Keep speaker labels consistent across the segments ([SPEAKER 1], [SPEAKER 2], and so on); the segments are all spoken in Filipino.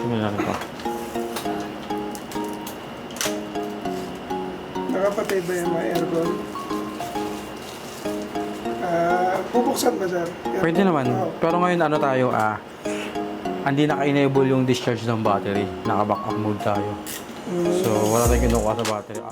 [SPEAKER 1] Tingnan natin to.
[SPEAKER 2] Nakapatay ba yung mga aircon? Bubuksan ba, sir?
[SPEAKER 1] Pwede naman.
[SPEAKER 2] Oo.
[SPEAKER 1] Pero ngayon ano tayo, hindi naka-enable yung discharge ng battery. Naka-backup mode tayo. So, wala tayong kinukuha sa battery.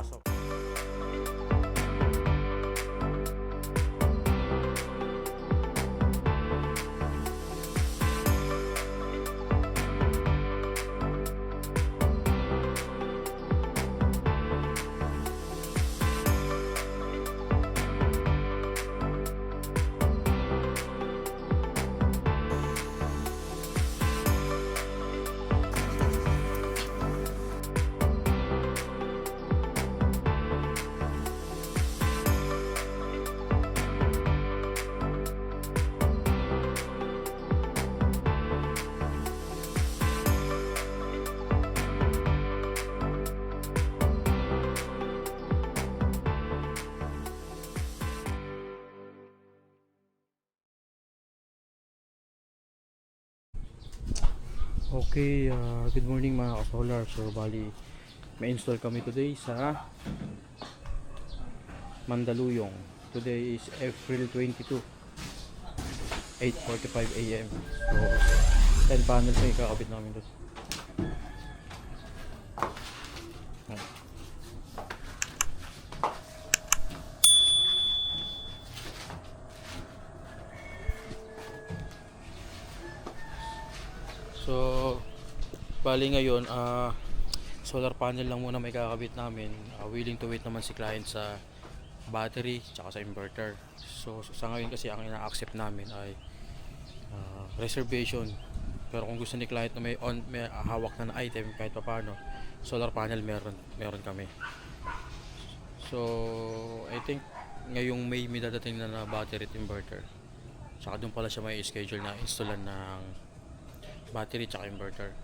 [SPEAKER 1] Okay, good morning mga ka-solar. So, bali, may install kami today sa Mandaluyong. Today is April 22, 8:45 AM. So, 10 panels yung ikakabit namin doon. So, bali ngayon, solar panel lang muna may kakabit namin. Willing to wait naman si client sa battery tsaka sa inverter. So, sa ngayon kasi ang ina-accept namin ay reservation. Pero kung gusto ni client na may hawak na item kahit pa paano, solar panel meron kami. So, I think ngayong may dadating na battery at inverter. Tsaka doon pala siya may schedule na installan ng battery tsaka inverter.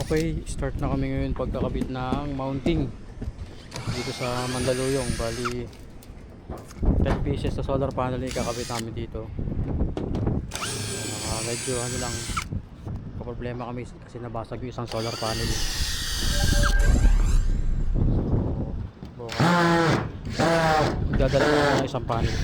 [SPEAKER 1] Okay, start na kami ngayon pagkakabit ng mounting dito sa Mandaluyong. Bali 10 pieces sa solar panel na ikakabit namin dito. Medyo ano lang, problema kami kasi nabasag yung isang solar panel. So, dadala ko ng isang panel.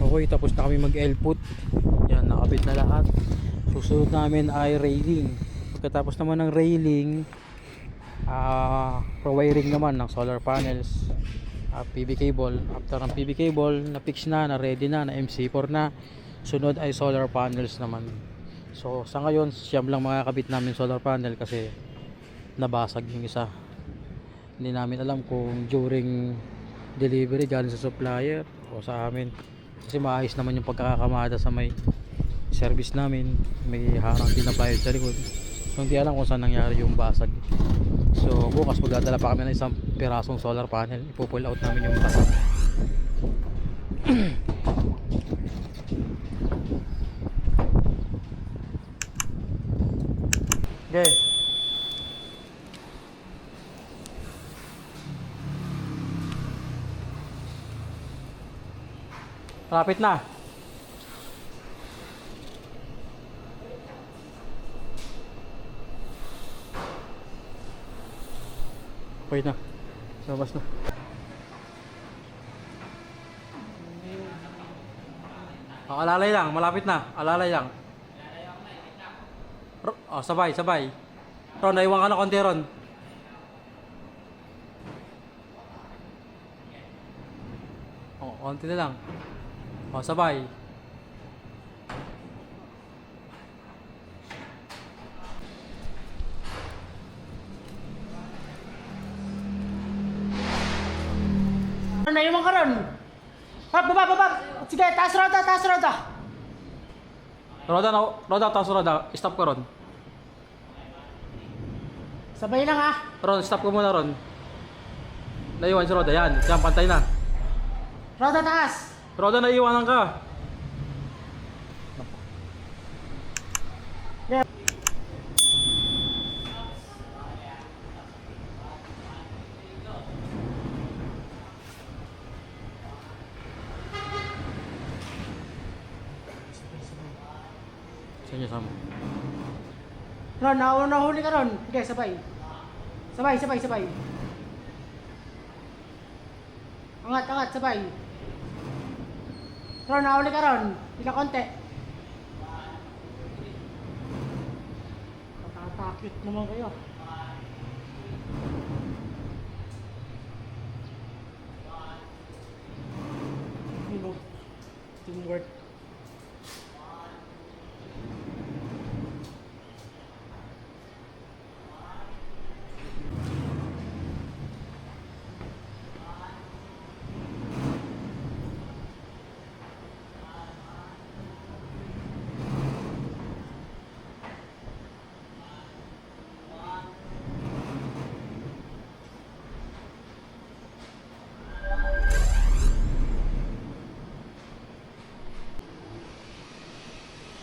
[SPEAKER 1] Okay, tapos na kami mag-elput. Yan, nakabit na lahat. Susunod namin ay railing. Pagkatapos naman ng railing, pro-wiring naman ng solar panels, PV cable. After ng PV cable, na-fix na ready na MC4 na. Sunod ay solar panels naman. So, sa ngayon, siyam lang makakabit namin solar panel kasi nabasag yung isa. Hindi namin alam kung during delivery galing sa supplier o sa amin. Kasi maayos naman yung pagkakakamada sa may service namin. May harang din na bayad sa likod. So hindi alam kung saan nangyari yung basag. So bukas magdadala pa kami ng isang pirasong solar panel. Ipo-pull out namin yung basag. Okay. Malapit na. Okay na. Labas na. Alalay lang, malapit na. Alalay lang. Oh, sabay, sabay. Ron, naiwan ka na konti ron. Oh, konti na lang. Oh, sabay.
[SPEAKER 3] Naiwan ka ron. Baba. Sige, taas roda.
[SPEAKER 1] Roda, taas roda. Stop ko ron.
[SPEAKER 3] Sabay lang ha.
[SPEAKER 1] Ron, stop ko muna ron. Naiwan si Roda. Yan, pantay na.
[SPEAKER 3] Roda taas.
[SPEAKER 1] Roda, naiwanan ka. Sa inyo, sama.
[SPEAKER 3] Ron, nahuli ka ron. Sige, sabay. Sabay. Angat, sabay. Ron, nahuli ka ron. Pila konti. Patatakit naman kayo. Teamwork.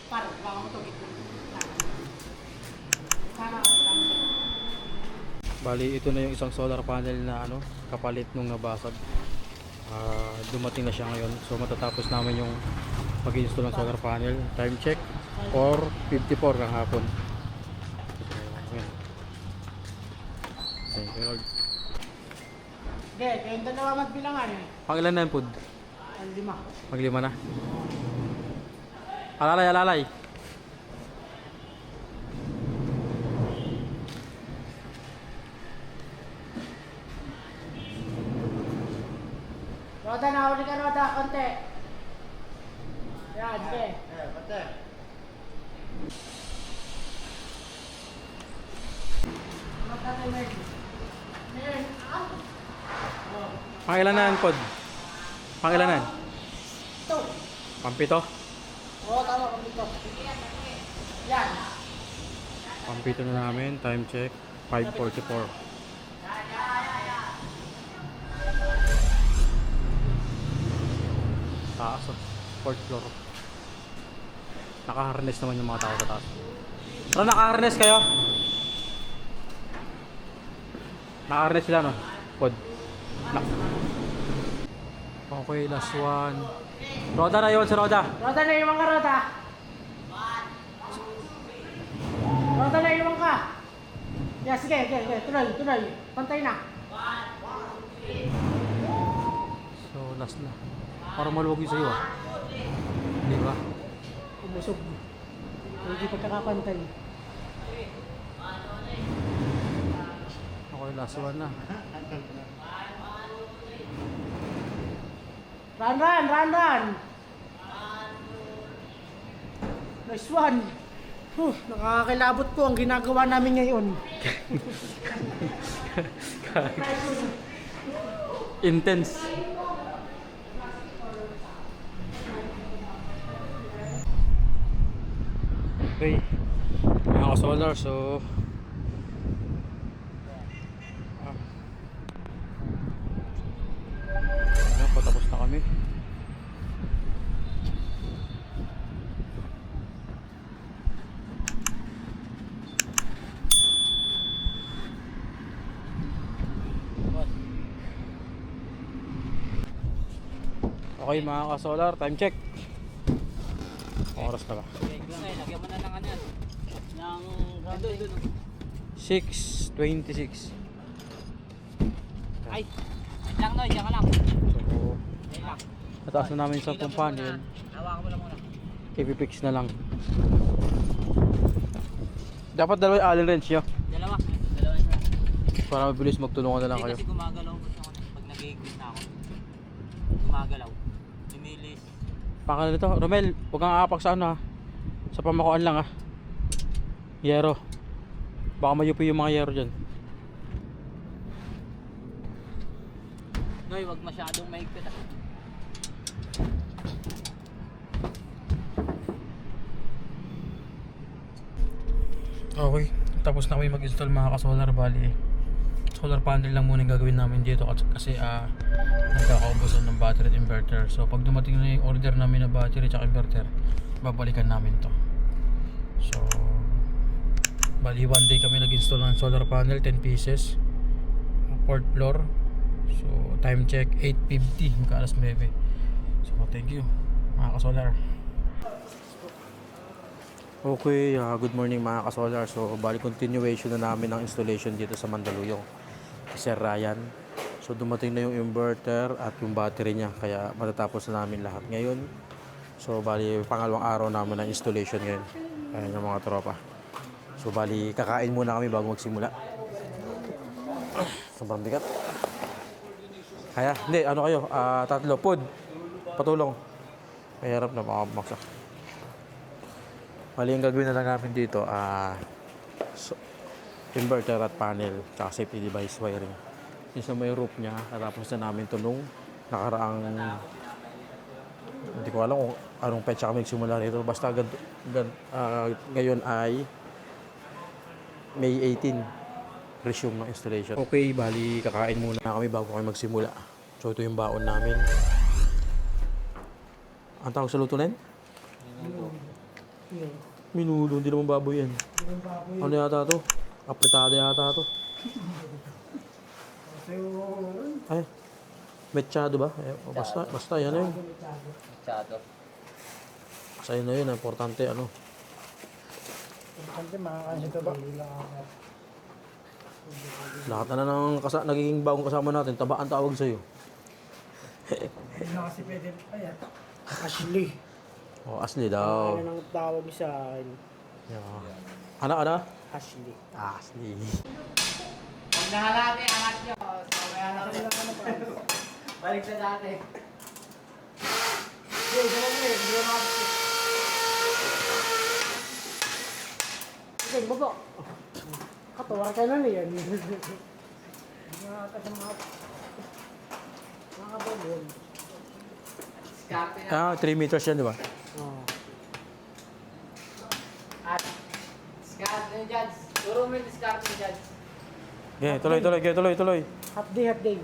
[SPEAKER 3] Parang, baka mo ito.
[SPEAKER 1] Bali, ito na yung isang solar panel na kapalit nung nabasag. Dumating na siya ngayon. So matatapos namin yung pag-install ng solar panel. Time check 4:54 ng hapon. So, ayan. Thank you Lord.
[SPEAKER 3] Hindi, kayong dalawa magbilangan.
[SPEAKER 1] Pangilan na yung food?
[SPEAKER 3] Ang 5.
[SPEAKER 1] Maglima na. Alalay.
[SPEAKER 3] Roda, nahuli ka Roda, konti. Yan, sige.
[SPEAKER 2] Konti.
[SPEAKER 3] Magkatay mo yun. Ayan,
[SPEAKER 1] Pangilan na yung pod? Pangilan na?
[SPEAKER 3] ito.
[SPEAKER 1] Pampito?
[SPEAKER 3] Oo, tama, kompleto. Yan.
[SPEAKER 1] Pampito na namin. Time check 5:44. Taas oh. 4th floor. Naka-harness naman yung mga tao sa taas. Pero naka-harness kayo? Naka-harness sila no? Pod. Okay, last one. Roda na yun si Roda.
[SPEAKER 3] Roda, naiwan ka, Roda. Roda, naiwan ka. Yeah, sige. Tuloy. Pantay na.
[SPEAKER 1] So last na. Para maluwag yun sa'yo ah. Di ba?
[SPEAKER 3] Umusog. Hindi pagkakapantay.
[SPEAKER 1] Okay, last one na.
[SPEAKER 3] Run. Nice one. Nakakakilabot po ang ginagawa namin ngayon.
[SPEAKER 1] Intense. Okay. Mga ka-solar, so ayan, patapos na kami. Okay mga ka-solar, time check. Oras na ba?
[SPEAKER 4] Lagyan mo na ng ano yan. Ng grounding.
[SPEAKER 1] 6:26.
[SPEAKER 4] Ay! Wait lang Noy, diyan ka lang.
[SPEAKER 1] So,
[SPEAKER 4] Diyan lang.
[SPEAKER 1] nataas na namin sa panel.
[SPEAKER 4] Hawakan mo lang muna.
[SPEAKER 1] I-fix na lang. Dapat dalawa yung allen wrench nyo
[SPEAKER 4] Dalawa. Dalawa siya.
[SPEAKER 1] para mabilis magtulungan na lang
[SPEAKER 4] Hindi
[SPEAKER 1] kayo.
[SPEAKER 4] kasi gumagalaw ko siya pag nag-i-quit na ako. Gumagalaw. Lumilis.
[SPEAKER 1] Pakala nito, Romel, huwag kang aapak sa ano ha. Sa pamakuan lang ha. Yero. Baka mayupi yung mga yero dyan.
[SPEAKER 4] Noy, wag masyadong mahigpit ah.
[SPEAKER 1] Okay, tapos na kami mag-install mga ka-solar. Bali, solar panel lang muna yung gagawin namin dito kasi nagkakaubusan ng battery at inverter. So pag dumating na yung order namin na battery at inverter, babalikan namin to. So bali one day kami nag-install ng solar panel, 10 pieces, fourth floor. So time check 8:50, magka-alas 9. So thank you mga ka-solar. Okay, good morning mga ka-solar. So bali continuation na namin ng installation dito sa Mandaluyong kay Sir Ryan. So dumating na yung inverter at yung battery niya, kaya matatapos na namin lahat ngayon. So bali pangalawang araw namin ng installation ngayon. Ayan yung mga tropa. So bali kakain muna kami bago magsimula. Sobrang bigat. Kaya, hindi, ano kayo? Tatlo, food, patulong. Mahirap na makamaksa. Bali yung gagawin na lang namin dito, inverter at panel, tsaka safety device wiring. Yung sa may roof niya, natapos na namin ito nung nakaraang, hindi ko alam kung anong petsa kami nagsimula rito. Basta ngayon ay May 18, resume ng installation. Okay, bali kakain muna kami bago kami magsimula. So ito yung baon namin. Ang tawag sa luto na yun? Minudo, hindi naman baboy yan. Ano yata to? Apretada yata to. Ay, mechado ba? Basta yan na yun.
[SPEAKER 4] Masyado.
[SPEAKER 1] Basta yun na yun, importante ano.
[SPEAKER 2] Kasi makakain ito ba?
[SPEAKER 1] Lahat na ng nagiging bagong kasama natin, taba ang tawag sa'yo.
[SPEAKER 2] Hindi na kasi pwede. Ayan. Ashley.
[SPEAKER 1] Oh, Asli daw.
[SPEAKER 3] Ano nang tawag sa akin?
[SPEAKER 1] Yeah. Ano?
[SPEAKER 3] Ashley.
[SPEAKER 1] Asli.
[SPEAKER 4] Huwag na halate, angat nyo. Sabaya na rin. Balik sa dati.
[SPEAKER 3] Okay, babo. Katawa ka na niyan. Mga kababon.
[SPEAKER 4] Scape na.
[SPEAKER 1] 3 meters yan, di ba?
[SPEAKER 3] Oh.
[SPEAKER 4] At scape na dyan. Turo mo yung scape na dyan.
[SPEAKER 1] Okay, tuloy.
[SPEAKER 3] Half day.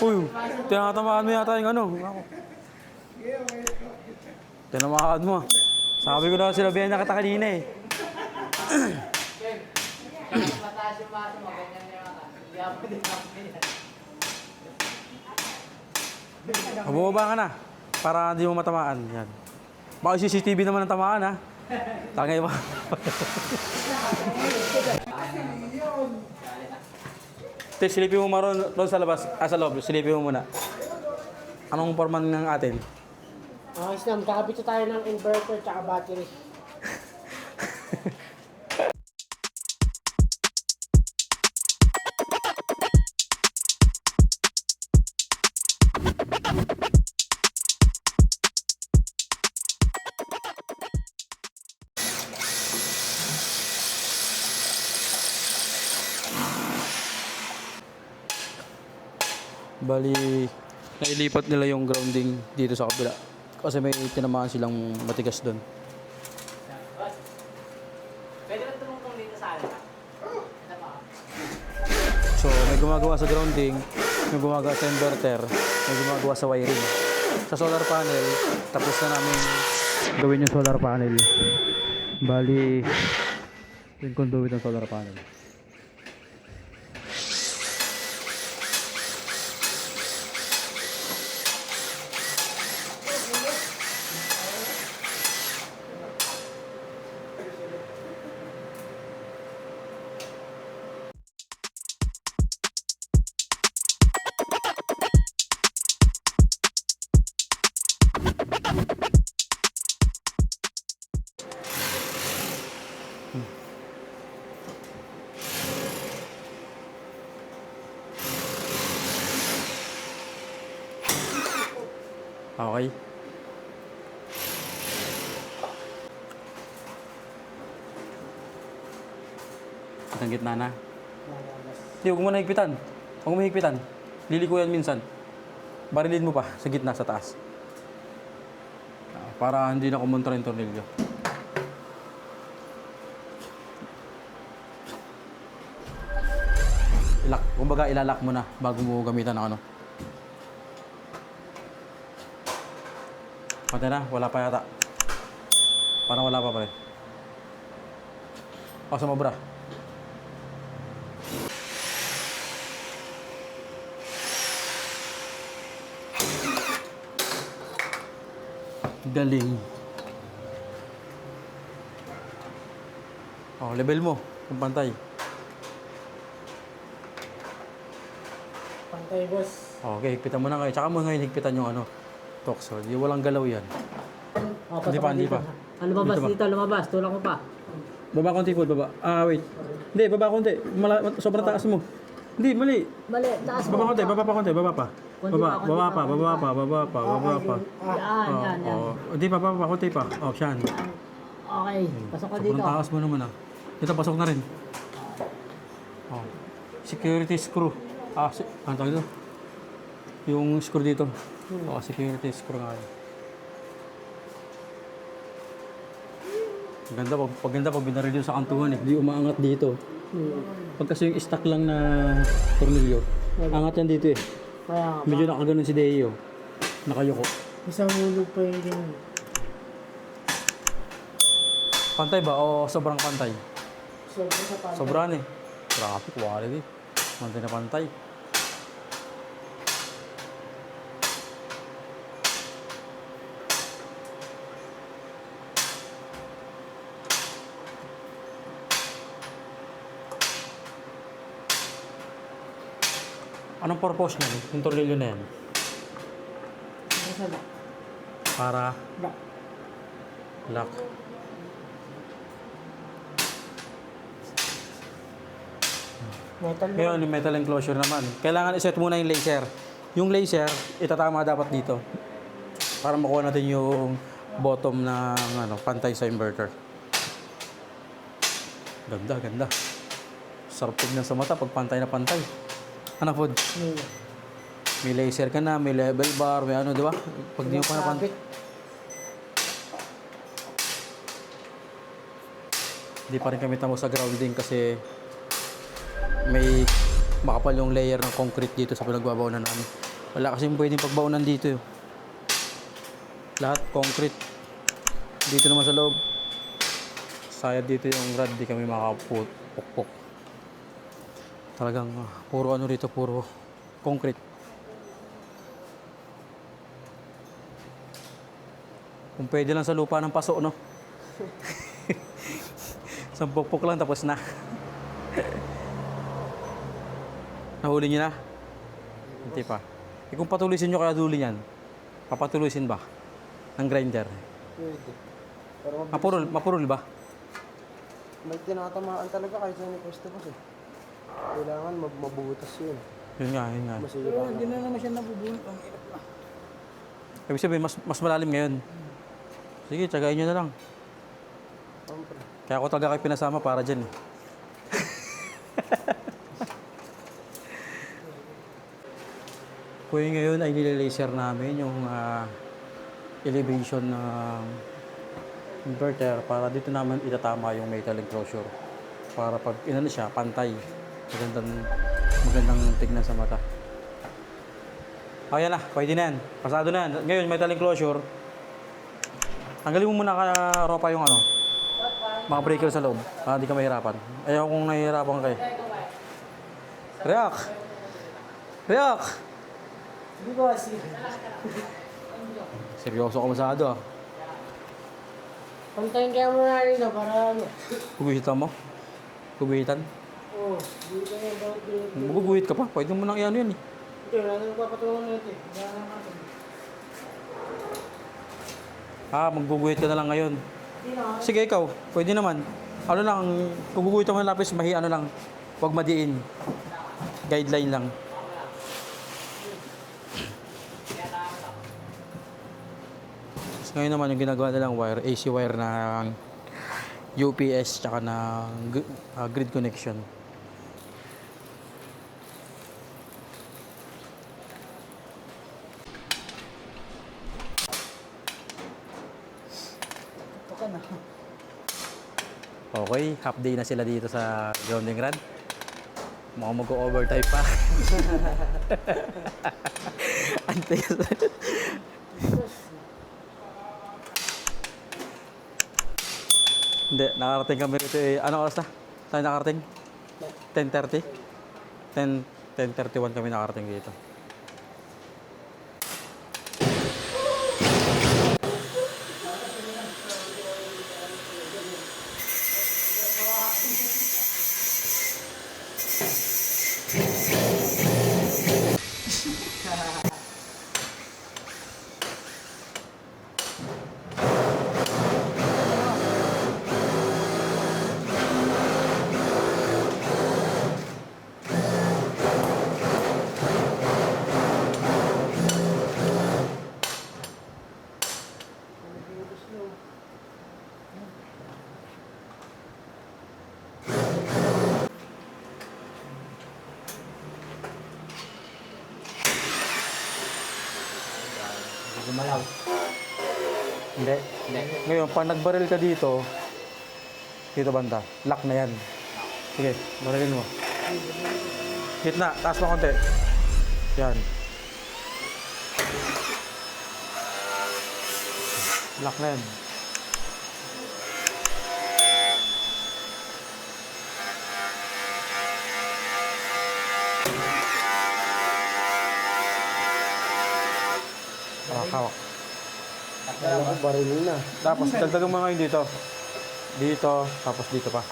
[SPEAKER 1] Uy, tinatamaan mo yata yung ano. Tinamaan mo. Sabi ko na sinabihan na kita kanina eh.
[SPEAKER 4] Kaya mataas yung maso mo, ganyan na yata. Hindi ako din ako ganyan.
[SPEAKER 1] Bumaba ka na. Para hindi mo matamaan. Yan. Baka CCTV naman ang tamaan ha. Tangay mo. Te, silipin mo maroon doon sa labas. Sa loob. Silipin mo muna. Anong forman ng atin?
[SPEAKER 3] Ayos na, magkakabit na tayo ng inverter tsaka battery.
[SPEAKER 1] Bali, nailipat nila yung grounding dito sa kabila. Kasi may tinamaan silang matigas doon.
[SPEAKER 4] Pwede ba tumungtong dito sa akin? Ito pa.
[SPEAKER 1] So, may gumagawa sa grounding, may gumagawa sa inverter, may gumagawa sa wiring. Sa solar panel, tapos na namin gawin yung solar panel. Bali, yung conduit ng solar panel. Okay. Ang gitna na. Hindi, huwag mo na higpitan. Huwag mo higpitan. Liliko yan minsan. Barilin mo pa sa gitna, sa taas. Para hindi na kumontra yung tornilyo. Kumbaga ilalak mo na bago mo gamitan ng ano. Pati na, wala pa yata. Parang wala pa pa rin. O, sumobra. Galing. O, level mo. Kung pantay.
[SPEAKER 3] Pantay, boss.
[SPEAKER 1] Okay, higpitan mo na kayo. Tsaka mo ngayon higpitan yung ano. Toxol. Yung walang galaw yan.
[SPEAKER 3] Oh,
[SPEAKER 1] Hindi pa, hindi pa.
[SPEAKER 3] Lumabas
[SPEAKER 1] Dito ba?
[SPEAKER 3] dito, lumabas. Tulak mo pa.
[SPEAKER 1] Baba konti po, baba. Ah, wait. Hindi, baba konti. Sobrang taas mo. Hindi, mali.
[SPEAKER 3] Mali, taas mo.
[SPEAKER 1] Baba konti, baba pa konti, baba pa.
[SPEAKER 3] Konti
[SPEAKER 1] Baba,
[SPEAKER 3] pa, konti
[SPEAKER 1] baba
[SPEAKER 3] pa,
[SPEAKER 1] pa,
[SPEAKER 3] konti
[SPEAKER 1] baba
[SPEAKER 3] pa.
[SPEAKER 1] pa, baba pa, baba pa.
[SPEAKER 3] Yan.
[SPEAKER 1] Hindi, baba pa, konti pa. Oh, siyan.
[SPEAKER 3] Okay, pasok ka
[SPEAKER 1] Sobrang
[SPEAKER 3] dito.
[SPEAKER 1] taas mo naman ah. Ito, pasok na rin. Oh. Security screw. Ano tawag ito? Yung screw dito. Oh, security screw nga yun. Ganda pag binaril yun sa kantungan eh. Hindi umaangat dito. Pag kasi yung stock lang na tornilyo, angat yan dito eh.
[SPEAKER 3] Kaya nga,
[SPEAKER 1] Medyo nakaganon si Deo. Nakayoko.
[SPEAKER 3] isang hulog pa yung ganun.
[SPEAKER 1] Pantay ba o sobrang pantay?
[SPEAKER 3] Sobrang sa pantay.
[SPEAKER 1] Sobrang eh. Grabe, quality. Pantay na pantay. Anong purpose niyan? Yung tornilyo na yan?
[SPEAKER 3] Nasa lock.
[SPEAKER 1] Para
[SPEAKER 3] Lock.
[SPEAKER 1] lock.
[SPEAKER 3] Metal lock.
[SPEAKER 1] Ngayon, yung metal enclosure naman. Kailangan iset muna yung laser. Yung laser, itatama dapat dito. Para makuha natin yung bottom ng pantay sa inverter. Ganda, ganda. Sarap tignan sa mata pag pantay na pantay. Ano po? May laser ka na, may level bar, may ano, di ba? Pag di mo pa napantay. Hindi pa rin kami tamo sa grounding kasi may makapal yung layer ng concrete dito sa pinagbabaunan namin. Wala kasi pwedeng pagbaunan dito. Lahat concrete. Dito naman sa loob. Sayad dito yung rod, di kami makapukpok. Talagang puro ano rito, puro concrete. Kung pwede lang sa lupa ng paso, no? Isang pukpok lang tapos na. Nahuli niyo na? Hindi pa. Eh kung patulisin nyo kaya duli yan, papatulisin ba? Ng grinder?
[SPEAKER 2] Pwede. Pero
[SPEAKER 1] Mapurol ba?
[SPEAKER 2] may tinatamaan talaga kahit sa pwesto kasi. Kailangan mabutas yun.
[SPEAKER 1] Yun nga, yun nga.
[SPEAKER 2] Masira
[SPEAKER 3] Pero
[SPEAKER 2] na.
[SPEAKER 3] hindi na naman siya nabubunot. Ang hirap na.
[SPEAKER 1] Ibig sabihin, mas malalim ngayon. Sige, tsagain nyo na lang.
[SPEAKER 2] Siyempre.
[SPEAKER 1] Kaya ako talaga kayo pinasama para dyan. Kuya ngayon ay nilalaser namin yung elevation ng inverter para dito naman itatama yung metal enclosure. Para pag inano siya, pantay. Magandang tignan sa mata. Ayan na, pwede na yan. Pasado na yan. Ngayon, metal enclosure. Tanggalin mo muna ka ropa yung ano, mga breaker sa loob. Para hindi ka mahirapan. Ayaw kung nahihirapan kayo. React! React!
[SPEAKER 3] Hindi ko kasi.
[SPEAKER 1] Seryoso ka masyado ah.
[SPEAKER 3] Pantayin kaya mo na rin para ano.
[SPEAKER 1] Guguhitan mo? Guguhitan?
[SPEAKER 3] Oo, hindi ko yung bawat dito.
[SPEAKER 1] Guguhit ka pa. Pwede mo nang iano yan eh.
[SPEAKER 3] Ito, wala nang papatulungan natin. Wala nang natin.
[SPEAKER 1] Magguguhit ka na lang ngayon.
[SPEAKER 3] Hindi na.
[SPEAKER 1] Sige, ikaw. Pwede naman. Ano lang, kung guguhit mo ng lapis, ano lang. Huwag madiin. Guideline lang. Tapos ngayon naman yung ginagawa nilang wire, AC wire ng UPS tsaka ng grid connection.
[SPEAKER 3] Ito ka na.
[SPEAKER 1] Okay, half day na sila dito sa grounding rod. Mukhang mag-overtime pa. Antay. Hindi, nakarating kami rito eh. Ano oras na? Tayo nakarating? 10:30? 10:31 kami nakarating dito.
[SPEAKER 4] Gumalaw.
[SPEAKER 1] Hindi. Ngayon, pag nagbaril ka dito banda, lock na yan. Sige, barilin mo. Gitna, taas pa konti. Yan. Lock na yan. Hawak.
[SPEAKER 2] Kaya ako barilin na.
[SPEAKER 1] Tapos, dagdagan mo ngayon dito. Dito, tapos dito pa.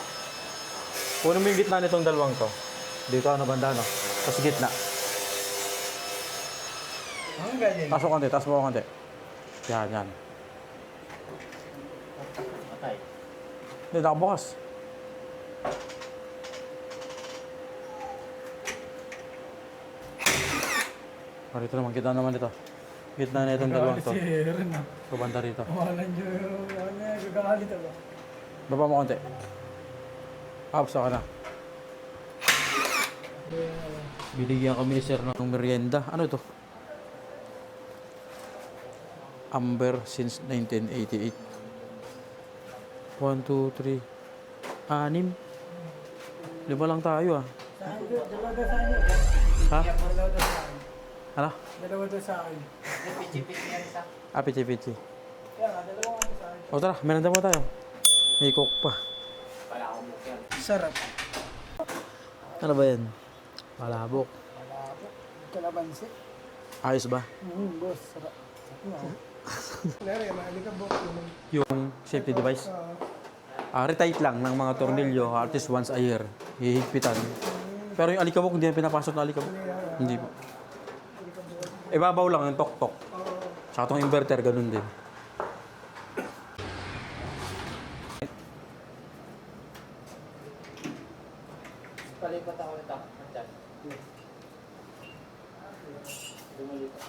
[SPEAKER 1] Kunin mo yung gitna nitong dalawang to. Dito, banda, no? Tapos gitna.
[SPEAKER 2] Ang galing.
[SPEAKER 1] Taas mo konti, taas mo konti. Yan.
[SPEAKER 4] Patay.
[SPEAKER 1] Hindi, nakabukas. Rito naman, gitna naman dito. Gitna na itong dalawang to. So, banda rito.
[SPEAKER 3] Wala nyo gagalit ako.
[SPEAKER 1] Baba mo konti. Abs ka na. Binigyan kami ni sir ng merienda. Ano to? Amber since 1988. 1, 2, 3, 6. 5 lang tayo ah.
[SPEAKER 3] Dalawa daw sa akin.
[SPEAKER 1] Ha?
[SPEAKER 3] Dalawa daw sa akin.
[SPEAKER 1] Ano?
[SPEAKER 3] Dalawa daw sa akin.
[SPEAKER 4] Pichi-pichi yan sa.
[SPEAKER 1] Pichi-pichi.
[SPEAKER 3] Kaya nga, dalawa nga sa akin.
[SPEAKER 1] O tara, merienda mo tayo. May coke pa.
[SPEAKER 4] Pala ako mo yan.
[SPEAKER 3] Sarap.
[SPEAKER 1] Ano ba yan? Palabok.
[SPEAKER 3] Kalabansi.
[SPEAKER 1] Ayos ba?
[SPEAKER 3] Boss, sarap. Nari, maalikabok yun.
[SPEAKER 1] Yung safety device? Retight lang ng mga tornilyo at least once a year. Hihigpitan. Pero yung alikabok, hindi na pinapasok na alikabok. Hindi po. Ibabaw lang yung tok-tok. Tsaka itong inverter, ganun din.
[SPEAKER 4] Palipat ako nito. Andyan. Dumulito.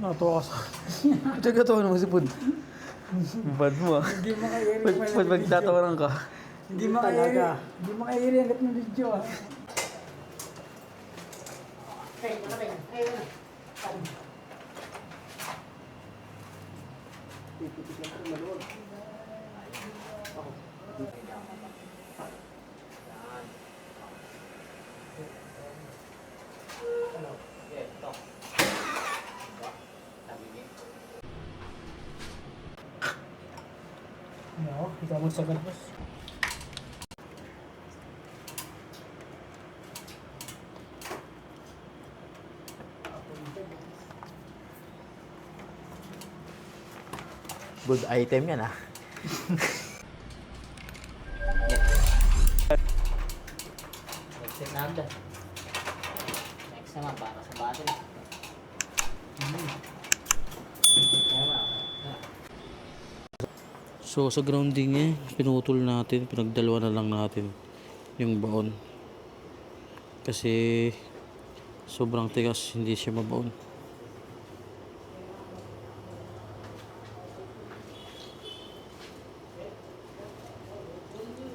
[SPEAKER 1] Natuwa ka sa... Nagkatawa naman si Pud. Bad mo ah.
[SPEAKER 3] Hindi makairi.
[SPEAKER 1] Pag magtatawanan ka.
[SPEAKER 3] Hindi makairi. Hindi makairi ang ng video ah. Okay, malapit. Ayun na.
[SPEAKER 2] Pipitik lang ito, maluwag.
[SPEAKER 3] Ano? Ikaw magsagal, boss.
[SPEAKER 4] Good item yan ah. Next na agad. Next naman para sa battery.
[SPEAKER 1] So sa grounding eh, pinutol natin, pinagdalawa na lang natin yung baon. Kasi sobrang tigas, hindi siya mabaon.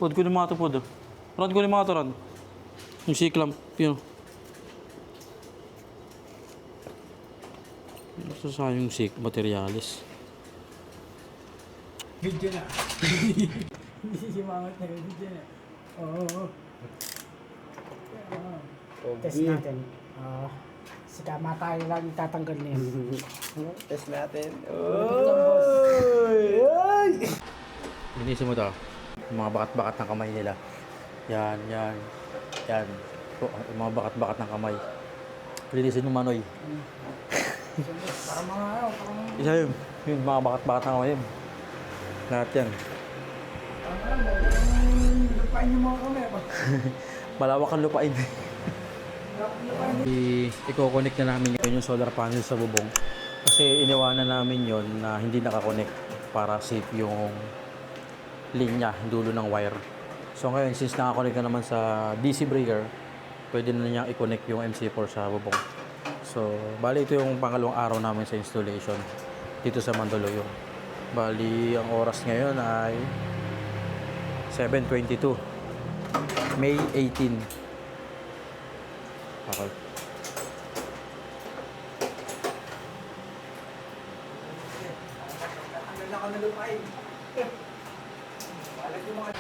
[SPEAKER 1] Pod ko ni mga ito, Pod. Rod ko ni mga ito, Rod. Yung C-clamp, yun. Ito sa yung C, materialis.
[SPEAKER 3] Video na. Hindi si Mamat na video na. Oo. Test natin. Si Kama tayo lang itatanggal niya.
[SPEAKER 2] Test natin.
[SPEAKER 1] Linisin mo ito. Yung mga bakat-bakat ng kamay nila. Yan, yan. Yan. Ito, yung mga bakat-bakat ng kamay. Linisin mo manoy.
[SPEAKER 3] Para mga ano, parang...
[SPEAKER 1] Isa yun. Yung mga bakat-bakat ng kamay. Lahat yan.
[SPEAKER 3] Lupain yung mga kamay ba?
[SPEAKER 1] Malawak ang lupain. I-connect na namin yun yung solar panel sa bubong. Kasi iniwanan namin yon na hindi nakakonect para safe yung linya, yung dulo ng wire. So ngayon, since nakakonect na naman sa DC breaker, pwede na niya i-connect yung MC4 sa bubong. So, bali ito yung pangalawang araw namin sa installation dito sa Mandaluyong. Bali, ang oras ngayon ay 7:22 May 18. Okay.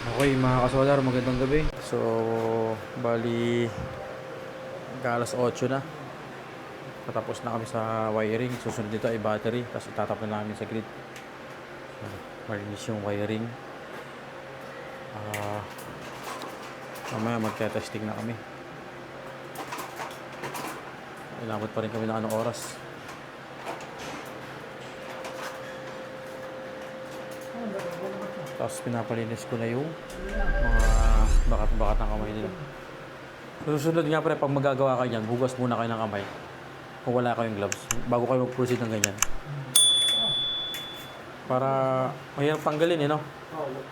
[SPEAKER 1] Okay mga kasolar, magandang gabi. So, bali alas 8 na. Patapos na kami sa wiring. Susunod dito ay battery. Tapos itatap na namin sa grid. Malinis yung wiring. Mamaya magka-testing na kami. Inabot pa rin kami ng anong oras. Tapos pinapalinis ko na yung mga bakat-bakat ng kamay nila. Susunod nga pre, pag magagawa kayo yan, hugas muna kayo ng kamay. Kung wala kayong gloves, bago kayo mag-proceed ng ganyan. Para mahirap tanggalin no?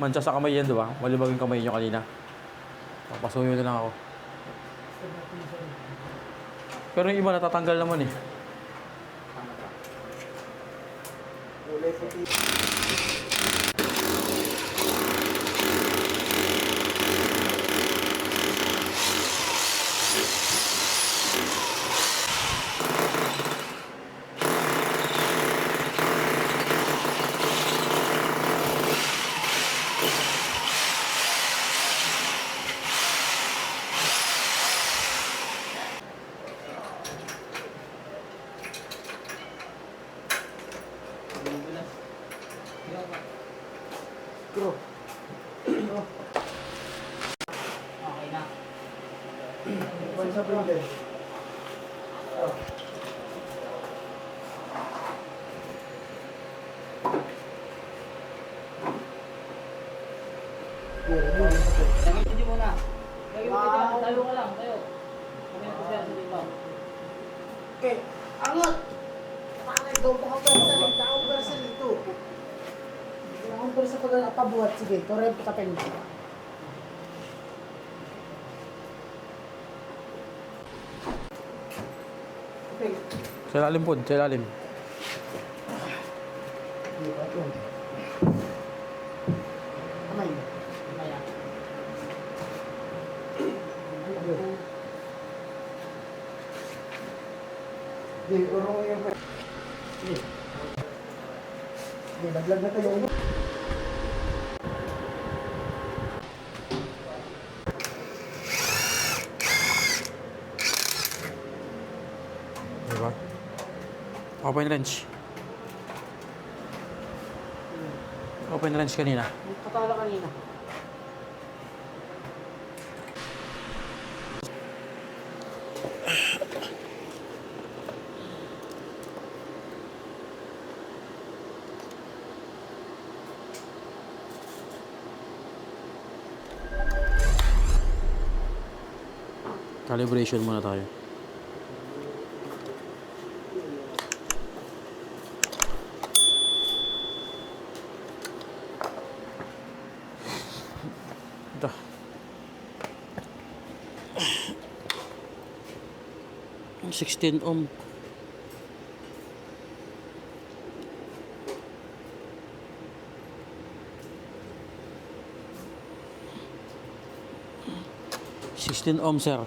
[SPEAKER 1] Mancha sa kamay yan, di ba? Malibag yung kamay nyo kanina. Pasuyo na lang ako. Pero yung iba natatanggal naman eh.
[SPEAKER 4] Okay na.
[SPEAKER 2] Sa printer.
[SPEAKER 4] Lagyan mo muna. Lagyan mo dyan. Tayo ka lang. Tayo. Kami na siya sa libaw.
[SPEAKER 3] Okay, angat! Pakakay daw pa ka sa daw pa sa dito. Kailangan pa sa pagpabuhat. Sige, torre pa tapin mo.
[SPEAKER 1] Sa ilalim po, sa ilalim.
[SPEAKER 3] Kamay. Kaya.
[SPEAKER 2] Di, urong yung...
[SPEAKER 3] Sige. Sige, laglag na tayo.
[SPEAKER 1] Diba? Open wrench. Open wrench kanina.
[SPEAKER 3] Patala kanina.
[SPEAKER 1] Calibration muna tayo. Ito. Ang 16 ohm. Ohm, sir.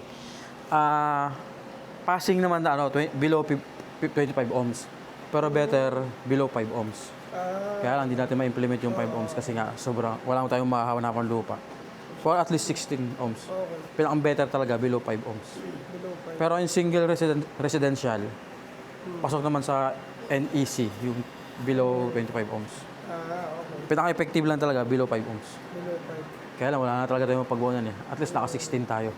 [SPEAKER 1] Passing naman na ano, below 25 ohms. Pero better below 5 ohms. Kaya lang, hindi natin ma-implement yung 5 ohms kasi nga, sobrang, wala mo tayong mahahanapan lupa. For at least 16 ohms.
[SPEAKER 2] Okay.
[SPEAKER 1] Pinakang better talaga, below 5 ohms.
[SPEAKER 2] Below 5.
[SPEAKER 1] Pero in single residential, pasok naman sa NEC, yung below 25 ohms.
[SPEAKER 2] Okay.
[SPEAKER 1] Pinaka-effective lang talaga, below 5 ohms.
[SPEAKER 2] Below 5.
[SPEAKER 1] Kaya lang, wala na talaga tayong pagbuunan eh. At least naka 16 tayo.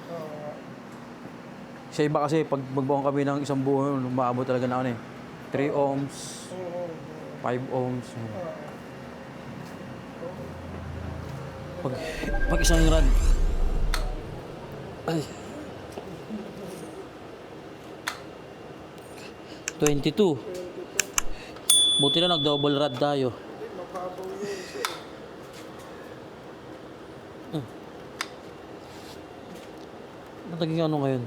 [SPEAKER 1] Sa iba kasi, pag magbuon kami ng isang buo, umaabot talaga na ano eh. 3 ohms, 5 ohms. Pag isang rad. Ay. 22. Buti na nag-double rad tayo. Naging ano ngayon?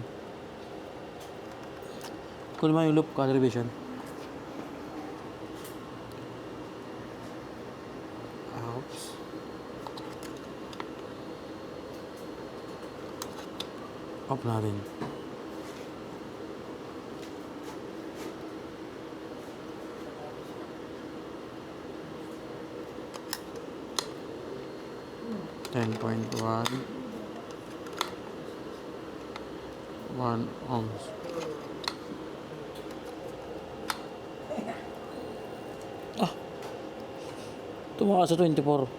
[SPEAKER 1] Kunin mo yung loop calibration. Ouch. Off natin. .1 1 ohms. Tumakas sa 24.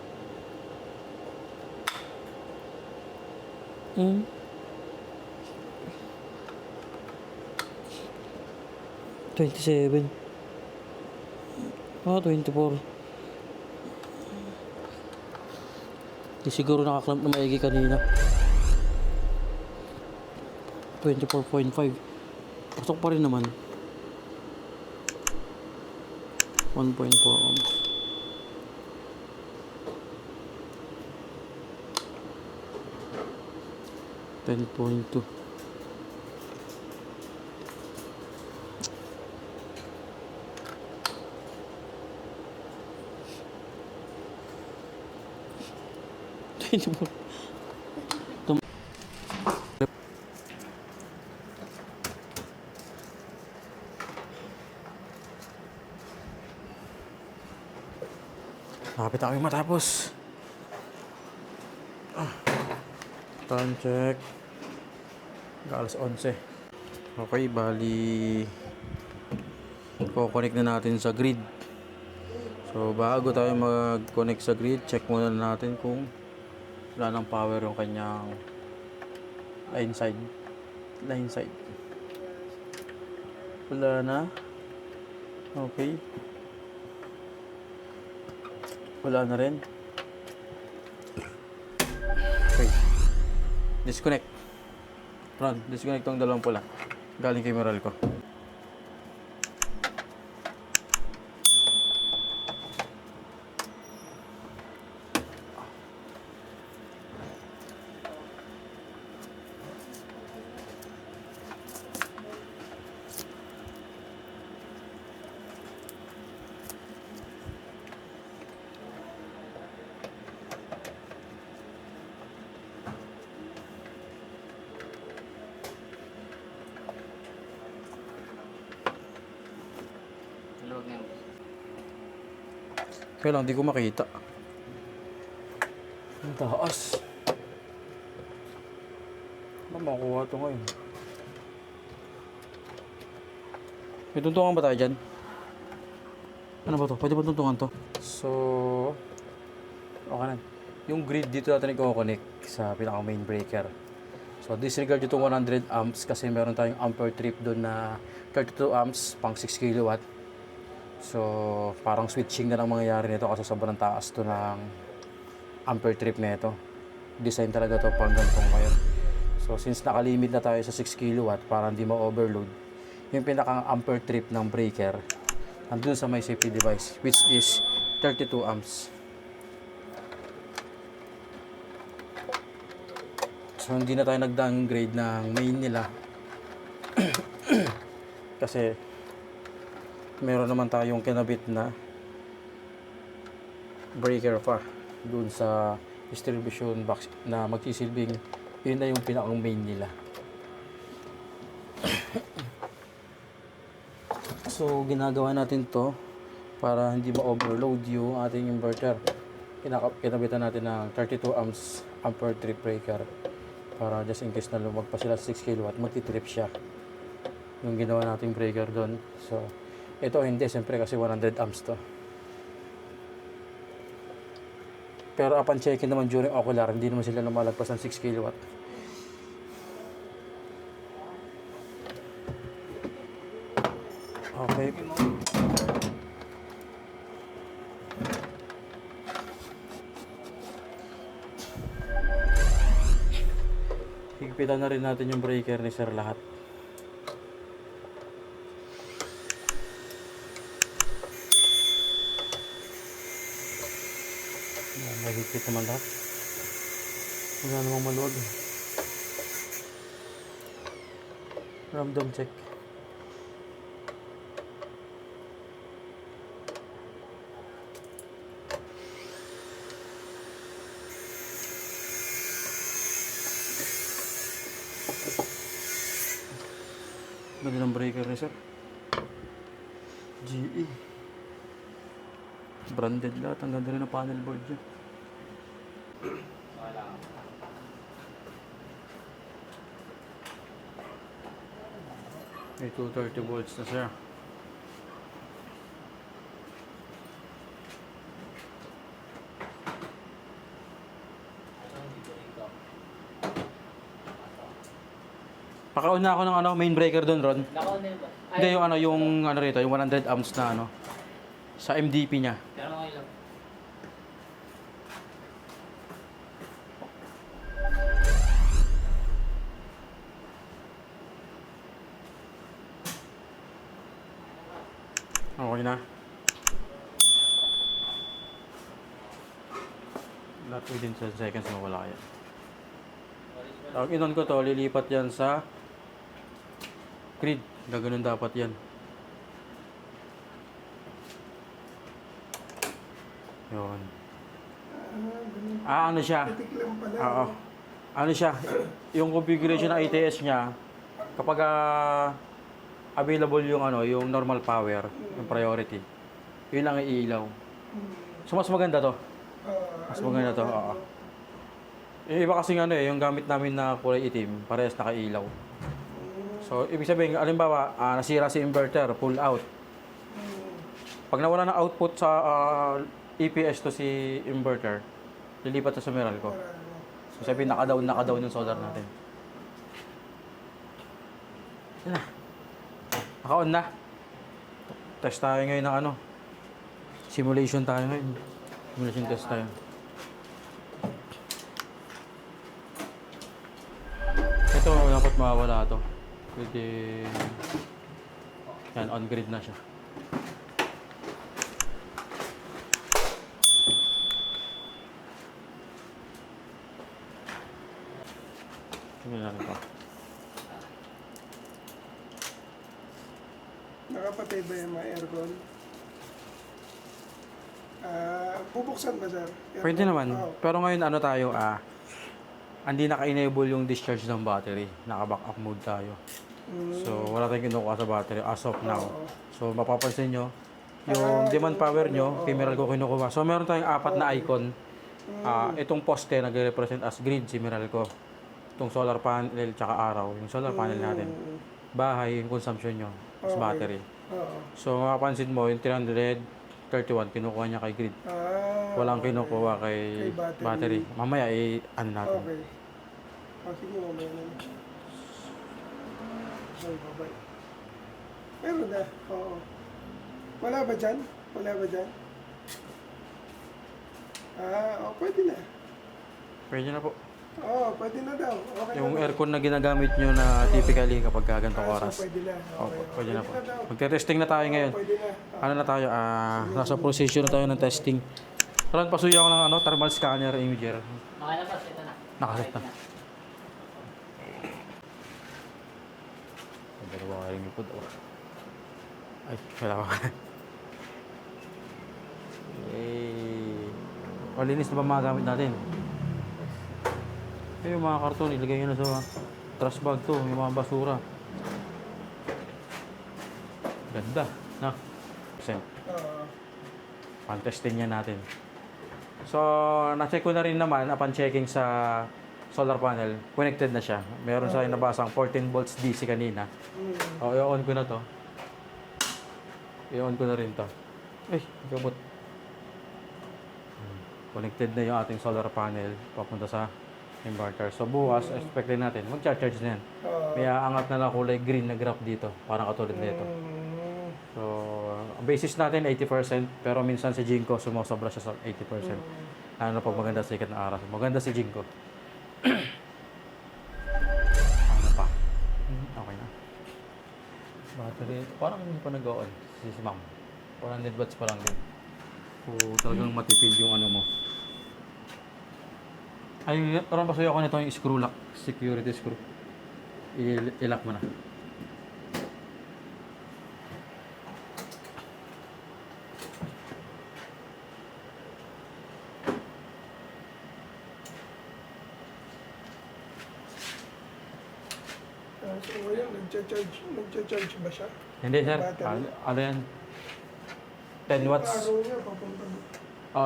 [SPEAKER 1] 27. 24. Di siguro nakaklamp na maigi kanina. 24.5. Pasok pa rin naman. 1.4 ohms. .2. Lapit na kami matapos. Time check. Alas 11. Okay, bali i-connect na natin sa grid. So bago tayo mag-connect sa grid, check muna natin kung wala ng power yung kanyang line side. Wala na. Okay. Wala na rin. Okay. Disconnect. Ron, disconnect tong dalawang pula. Galing kay Meralco.
[SPEAKER 4] maluwag na yun.
[SPEAKER 1] Kaya lang, di ko makita. Ang taas. Ano makuha ito ngayon? May tuntungan ba tayo dyan? Ano ba to? Pwede ba tuntungan to? So, okay na. Yung grid dito natin i-connect sa pinaka main breaker. So, disregard itong 100 amps kasi meron tayong ampere trip doon na 32 amps pang 6 kilowatt. So, parang switching na lang mangyayari nito kasi sobrang taas to ng ampere trip nito. Design talaga to pang ganitong ngayon. So, since nakalimit na tayo sa 6 kilowatt para hindi ma-overload, yung pinaka ampere trip ng breaker andun sa may safety device which is 32 amps. So, hindi na tayo nag-downgrade ng main nila kasi meron naman tayong kinabit na breaker pa dun sa distribution box na magsisilbing yun na yung pinakang main nila. So ginagawa natin to para hindi ma-overload yung ating inverter. Kinabitan natin ng 32 amps ampere trip breaker para just in case na lumagpas sila sa 6 kilowatt magti-trip siya yung ginawa nating breaker doon. So ito hindi, siyempre kasi 100 amps to. Pero upon checking naman during ocular, hindi naman sila lumalagpas ng 6 kilowatt. Okay. Higpitan na rin natin yung breaker ni sir lahat. May higpit naman lahat. Wala namang maluwag. Random check. Ganda ng breaker ni sir. GE. Branded lahat. Ang ganda rin ng panel board niya. May 230 volts na siya. Pakauna ako ng main breaker doon, Ron.
[SPEAKER 4] Nakaon na yun ba?
[SPEAKER 1] Hindi yung rito, yung 100 amps na sa MDP niya.
[SPEAKER 4] Pero okay lang.
[SPEAKER 1] Okay na. Not within 10 seconds mawala yan. Ang inon ko to, lilipat yan sa grid. Gaganon dapat yan. Yun. Ano siya? Oo. Ano siya? Yung configuration ng ATS niya, kapag available yung yung normal power, yung priority, yun lang iilaw. So mas maganda to. Mas maganda to. Oo. Yung iba kasing yung gamit namin na kulay itim, parehas nakailaw. So, ibig sabihin, halimbawa, nasira si inverter, pull out. Pag nawala ng output sa EPS to si inverter, lilipat sa Meralco. So, sabihin, naka-down yung solder natin. Yan na. Naka-on na. Test tayo ngayon ng simulation tayo ngayon. Simulation test tayo. Ito, dapat mawawala ito. Pwede... Yan, on-grid na siya. Tingnan natin ito.
[SPEAKER 2] Nakapatay ba yung mga aircon? Bubuksan ba, sir?
[SPEAKER 1] Pwede naman.
[SPEAKER 2] Oo.
[SPEAKER 1] Pero ngayon tayo, hindi naka-enable yung discharge ng battery. Naka-backup mode tayo. So, wala tayong kinukuha sa battery as of now.
[SPEAKER 2] Oo.
[SPEAKER 1] So, mapapansin nyo, Yung demand power nyo, Mineral ko kinukuha. So meron tayong apat na icon. Itong poste nagre-represent as grid si Meralco. Itong solar panel tsaka araw, yung solar panel natin. Bahay, yung consumption nyo, as battery.
[SPEAKER 2] Oo.
[SPEAKER 1] So mapapansin mo, yung 331 kinukuha niya kay grid. Walang kinukuha kay
[SPEAKER 2] Kay battery.
[SPEAKER 1] battery. Mamaya ano natin.
[SPEAKER 2] Okay. Sige, mamaya na. Ay, babay. Meron na. Oo. Wala ba dyan? Wala ba dyan? Pwede na.
[SPEAKER 1] Pwede na po.
[SPEAKER 2] Pwede na daw. Okay
[SPEAKER 1] Yung
[SPEAKER 2] na.
[SPEAKER 1] aircon na ginagamit nyo na typically kapag ganitong oras.
[SPEAKER 2] So, pwede na.
[SPEAKER 1] Opo, pwede na po.
[SPEAKER 2] daw.
[SPEAKER 1] Magte-testing na tayo ngayon.
[SPEAKER 2] Pwede na.
[SPEAKER 1] Ano na tayo? Nasa procedure na tayo ng testing. Karon pasuyo ako ng thermal scanner imager.
[SPEAKER 4] Okay na boss, ito na.
[SPEAKER 1] Nakaset na. Ang dalawa ka rin yung food. Ay, wala pa. Malinis na ba mga gamit natin? Yung mga karton, ilagay nyo na sa trash bag to, yung mga basura. Ganda, na? Pan-testing yan natin. So, na-check ko na rin naman, upon checking sa solar panel, connected na siya. Meron sa nabasang 14 volts DC kanina. I-on ko na to. I-on ko na rin to. Ay, gamot. Connected na yung ating solar panel papunta sa inverter. So bukas, expected natin, mag-charge na yan. May aangat na kulay green na graph dito, parang katulad nito. So, ang basis natin 80%, pero minsan si Jinko sumasobra siya sa 80%. Ano pag maganda sikat na araw. Maganda si Jinko. Ano pa? Okay na. Battery, parang hindi pa nag-on si ma'am. 400 watts pa lang din. So, talagang matipid yung ano mo. Ay, parang pasuyo ako nito yung screw lock, security screw. I-lock mo na.
[SPEAKER 2] So ngayon, nagcha-charge ba siya?
[SPEAKER 1] Hindi sir,
[SPEAKER 2] Battery?
[SPEAKER 1] ano yan? 10 watts.
[SPEAKER 2] Araw niya, papunta.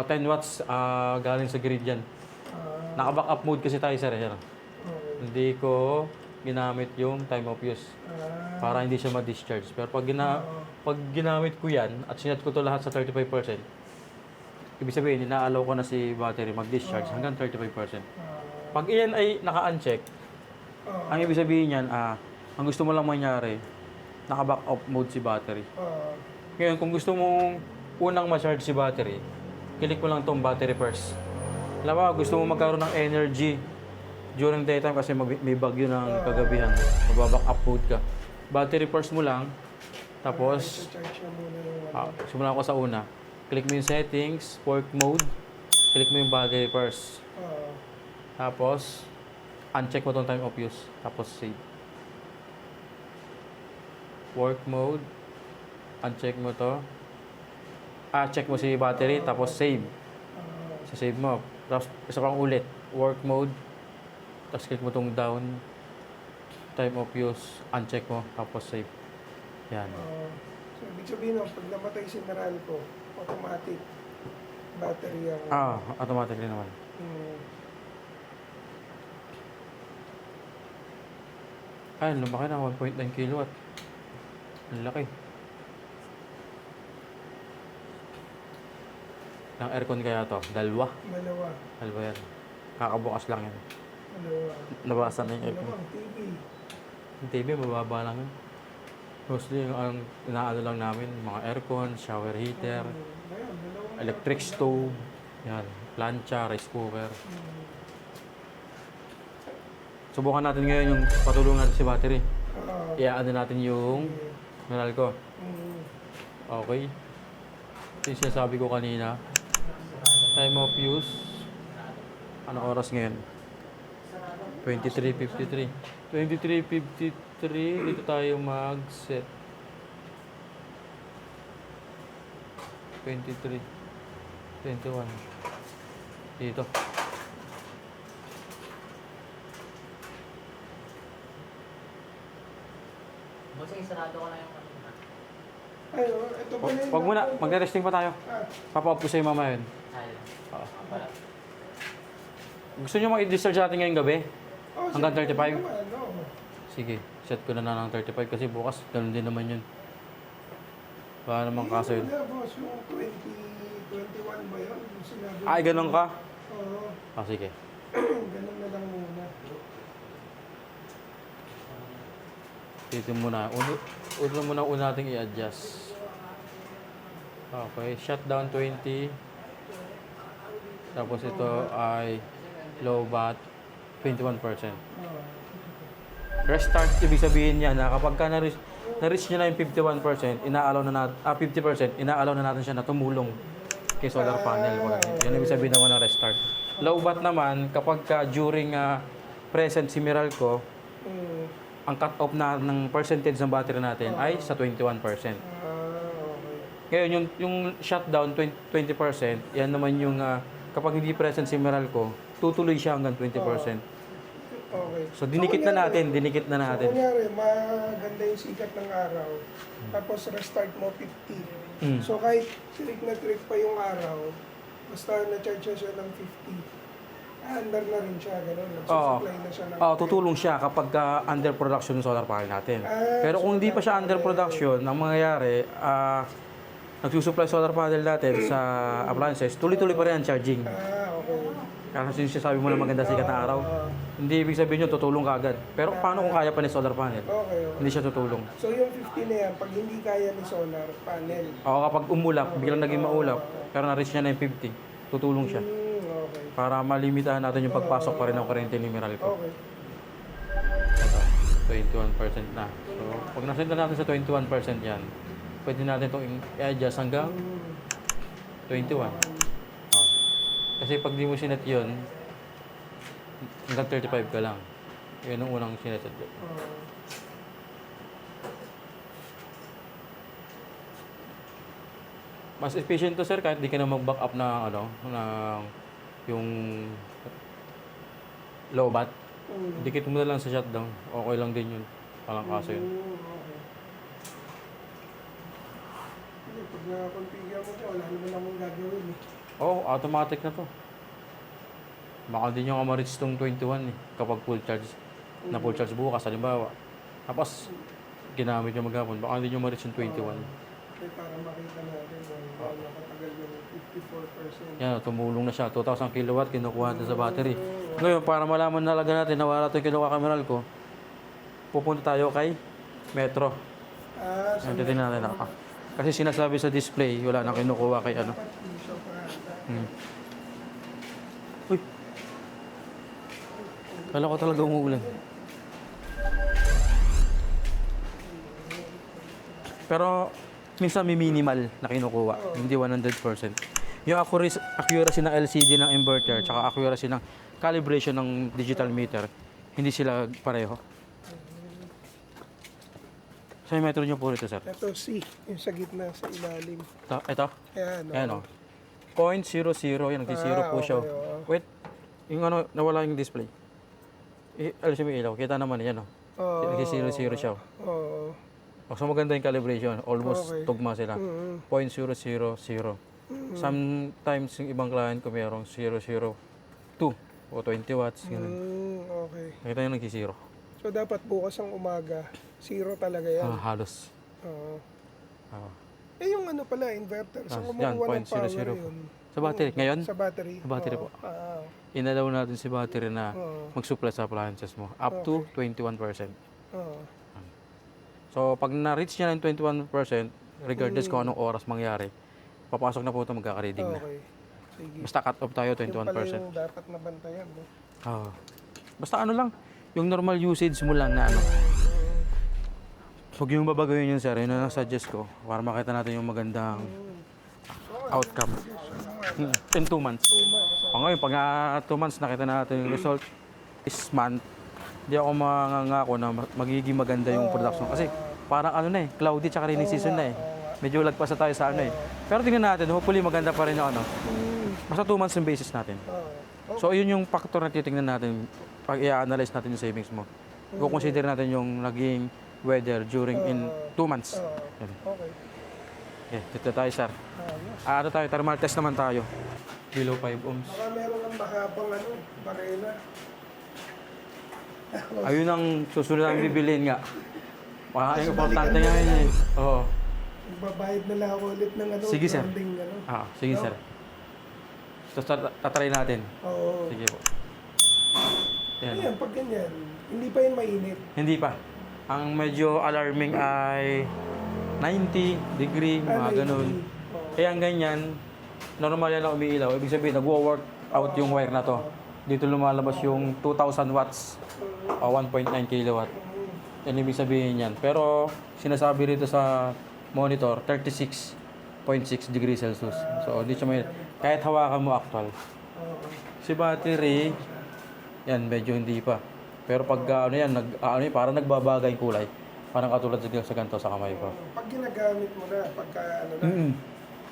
[SPEAKER 1] 10 watts galing sa grid yan. Naka-backup mode kasi tayo sir. Yan. Hindi ko ginamit yung time of use para hindi siya ma-discharge. Pero pag ginamit ko yan at sinet ko to lahat sa 35%, ibig sabihin, ina-allow ko na si battery mag-discharge hanggang 35%. Pag iyan ay naka-uncheck, ang ibig sabihin niyan, ang gusto mo lang mangyari, naka-back off mode si battery. Ngayon, kung gusto mong unang ma-charge si battery, click mo lang tong battery first. Alam mo, gusto mo magkaroon ng energy during daytime kasi may bagyo ng kagabihan. Magbaback up mode ka. Battery first mo lang, tapos,
[SPEAKER 2] Charge niya muna yung
[SPEAKER 1] simulan ko sa una. Click mo yung settings, work mode, click mo yung battery first. Tapos, uncheck mo tong time of use. Tapos, save. Work mode, uncheck mo to. Check mo si battery, tapos save. Save mo. Tapos, isa pang ulit. Work mode. Tapos, click mo tong down. Time of use. Uncheck mo. Tapos, save. Yan.
[SPEAKER 2] So, ibig sabihin nun, pag namatay si Meralco, automatic battery ang...
[SPEAKER 1] Automatically naman. Ay, lumaki na. 1.9 kilowatt. Ang laki. Ang aircon kaya to? Dalawa yan. Kakabukas lang yan. Nabasan na yung aircon.
[SPEAKER 2] Dalawang TV.
[SPEAKER 1] Yung TV, mababa lang yun. Mostly, ang inaano lang namin, mga aircon, shower heater, electric stove, yan, plancha, rice cooker. Subukan natin ngayon yung patulungan natin si battery. Iaano natin yung Meralco. Okay. Ito yung sinasabi ko kanina. Time of use. Ano oras ngayon? 23:53. 23:53. Dito tayo mag-set. 23. 21. Dito.
[SPEAKER 4] Bossing, sarado ko na yung kanina.
[SPEAKER 2] Ay, ito pa na
[SPEAKER 1] Wag muna, magre-resting pa tayo. Papa-off ko sa'yo mamaya yun. Oo. Gusto nyo mag-discharge natin ngayong gabi? Hanggang 35? Sige, set ko na ng 35 kasi bukas ganun din naman yun. Baka naman kaso yun.
[SPEAKER 2] Wala, boss. Yung 2021 ba yun? Yung sinabi
[SPEAKER 1] Ay, ganun ka?
[SPEAKER 2] Oo.
[SPEAKER 1] Ah, sige.
[SPEAKER 2] Ganun na lang muna.
[SPEAKER 1] Dito muna. Una natin i-adjust. Okay, shutdown 20. Tapos ito ay low bat 21%. Restart, ibig sabihin niya na kapag ka na-reach niya na yung 51%, inaalaw na natin, 50%, inaalaw na natin siya na tumulong kay solar panel. Yan ibig sabihin naman ng restart. Low bat naman, kapag ka during present si Meralco, ang cut-off na ng percentage ng battery natin ay sa 21%. Ngayon, yung shutdown, 20%, yan naman yung kapag hindi present si Meralco, tutuloy siya hanggang 20%.
[SPEAKER 2] Okay.
[SPEAKER 1] So, dinikit na natin.
[SPEAKER 2] So, kunyari, maganda yung sikat ng araw, tapos restart mo 50. So, kahit trip na trip pa yung araw, basta na-charge siya ng 50, under na rin siya, gano'n. Nagsusupply na siya ng...
[SPEAKER 1] Tutulong siya kapag under production ng solar panel natin. Pero kung hindi pa siya under production, ang mangyayari, nagsusupply solar panel natin sa appliances, tuloy-tuloy pa rin ang charging.
[SPEAKER 2] Okay.
[SPEAKER 1] Kasi sabi mo na maganda sikat na araw, hindi ibig sabihin yun, tutulong ka agad. Pero paano kung kaya pa ni solar panel?
[SPEAKER 2] Okay.
[SPEAKER 1] Hindi siya tutulong.
[SPEAKER 2] So, yung 50 na yan, pag hindi kaya ni solar panel,
[SPEAKER 1] O kapag umulap, biglang naging maulap, pero na-reach niya na yung 50, tutulong siya.
[SPEAKER 2] okay.
[SPEAKER 1] Para malimitahan natin yung pagpasok pa rin ng kuryente ni Meralco.
[SPEAKER 2] Okay.
[SPEAKER 1] Ito, 21% na. So, pag nasunod natin sa 21% yan, pwede natin itong i-adjust hanggang 21. Kasi pag di mo sinet yun, hanggang 35 ka lang. Yun ang unang sinet. Mas efficient to sir kahit di ka na mag-back up na yung low bat. Dikit mo na lang sa shutdown. Okay lang din yun. Walang kaso yun.
[SPEAKER 2] Okay. Hindi, pag na-configure mo siya, wala naman akong gagawin eh.
[SPEAKER 1] Automatic na to. Baka di nyo ka ma-reach tong 21 kapag full charge. Na full charge bukas, halimbawa. Tapos, ginamit nyo maghapon. Baka di nyo ma-reach yung 21.
[SPEAKER 2] Okay, para makita natin kung nakatagal yung 54%.
[SPEAKER 1] Yan, tumulong na siya. 2,000 kilowatt kinukuha natin sa battery. Ngayon, para malaman talaga natin na wala ito yung kinukuha kay Meralco, pupunta tayo kay Metro.
[SPEAKER 2] So
[SPEAKER 1] Titignan natin ako. Kasi sinasabi sa display, wala nang kinukuha kay ano. Uy! Kala ko talaga umuulan. Pero minsan may minimal na kinukuha, hindi 100%. Yung accuracy ng LCD ng inverter, tsaka accuracy ng calibration ng digital meter, hindi sila pareho. Sa metro nyo po rito, sir?
[SPEAKER 2] ito C, yung sa gitna, sa ilalim.
[SPEAKER 1] Ito?
[SPEAKER 2] Ayan,
[SPEAKER 1] Ayan o. 0.00, yan, nag-0 po siya.
[SPEAKER 2] okay.
[SPEAKER 1] Wait, yung ano, nawala yung display. Alas yung ilaw, kita naman yan o. Nag-0 siya.
[SPEAKER 2] Oo.
[SPEAKER 1] So maganda yung calibration, almost
[SPEAKER 2] Okay.
[SPEAKER 1] tugma sila. 0.000. Sometimes yung ibang client ko mayroong 002 o 20 watts. Ganun.
[SPEAKER 2] Okay.
[SPEAKER 1] Nakita nyo nag-0.
[SPEAKER 2] So, dapat bukas ang umaga, 0 talaga yan.
[SPEAKER 1] Halos.
[SPEAKER 2] Oo.
[SPEAKER 1] Ah.
[SPEAKER 2] Yung ano pala, inverter. Saan
[SPEAKER 1] Yan,
[SPEAKER 2] kumukuha ng power
[SPEAKER 1] 0.00 po.
[SPEAKER 2] yun?
[SPEAKER 1] Sa battery. Ngayon,
[SPEAKER 2] Sa battery?
[SPEAKER 1] Sa battery
[SPEAKER 2] Oo.
[SPEAKER 1] po. Inalaw natin si battery na
[SPEAKER 2] Oo.
[SPEAKER 1] mag-supply sa appliances mo. Up to 21%.
[SPEAKER 2] Oo.
[SPEAKER 1] So, pag na-reach niya ng 21%, regardless kung anong oras mangyari, papasok na po ito magkaka-reading na.
[SPEAKER 2] Okay. Sige.
[SPEAKER 1] Basta cut off tayo,
[SPEAKER 2] Yung pala
[SPEAKER 1] 21%.
[SPEAKER 2] yung dapat nabantayan. No?
[SPEAKER 1] Basta ano lang, yung normal usage mo lang na ano. Huwag yung babagawin yun, sir. Yun ang suggest ko para makita natin yung magandang outcome. In 2 months. O ngayon, pag 2 months nakita natin yung result, this month, hindi ako mangangako na magiging maganda yung production. Kasi parang ano na cloudy tsaka rainy season na Medyo lagpas na tayo sa ano Pero tingnan natin, hopefully maganda pa rin yung ano. Basta 2 months yung basis natin. So, yun yung factor na titingnan natin pag i-analyze natin yung savings mo. Consider natin yung naging weather during in 2 months. Yan.
[SPEAKER 2] Okay.
[SPEAKER 1] Okay, dito tayo, sir.
[SPEAKER 2] Ayos.
[SPEAKER 1] Ano tayo, thermal test naman tayo. Below 5 ohms.
[SPEAKER 2] Baka meron kang mahabang barena.
[SPEAKER 1] Ayun ang susunod ang bibilin nga. Ang importante nga yun eh. Oo.
[SPEAKER 2] Magbabayad na lang ako ulit ng
[SPEAKER 1] Sige, sir.
[SPEAKER 2] grounding,
[SPEAKER 1] Sige,
[SPEAKER 2] No?
[SPEAKER 1] sir. So, tatry natin.
[SPEAKER 2] Oo.
[SPEAKER 1] Sige po. Yan.
[SPEAKER 2] Ayan, pag ganyan, hindi pa yun mainit.
[SPEAKER 1] Hindi pa. Ang medyo alarming ay 90 degree, mga ganun.
[SPEAKER 2] Oo.
[SPEAKER 1] Kaya ang ganyan, normal yan na umiilaw. Ibig sabihin, nag-work out yung wire na to. Dito lumalabas yung 2,000 watts o 1.9 kilowatt. Yan ibig sabihin yan. Pero sinasabi rito sa monitor, 36.6 degrees Celsius. So, di siya may... Kahit hawakan mo actual.
[SPEAKER 2] Oo.
[SPEAKER 1] Si battery, yan, medyo hindi pa. Pero pag parang nagbabagay yung kulay. Parang katulad sa ganito sa kamay ko.
[SPEAKER 2] Pag ginagamit mo na, pagka na.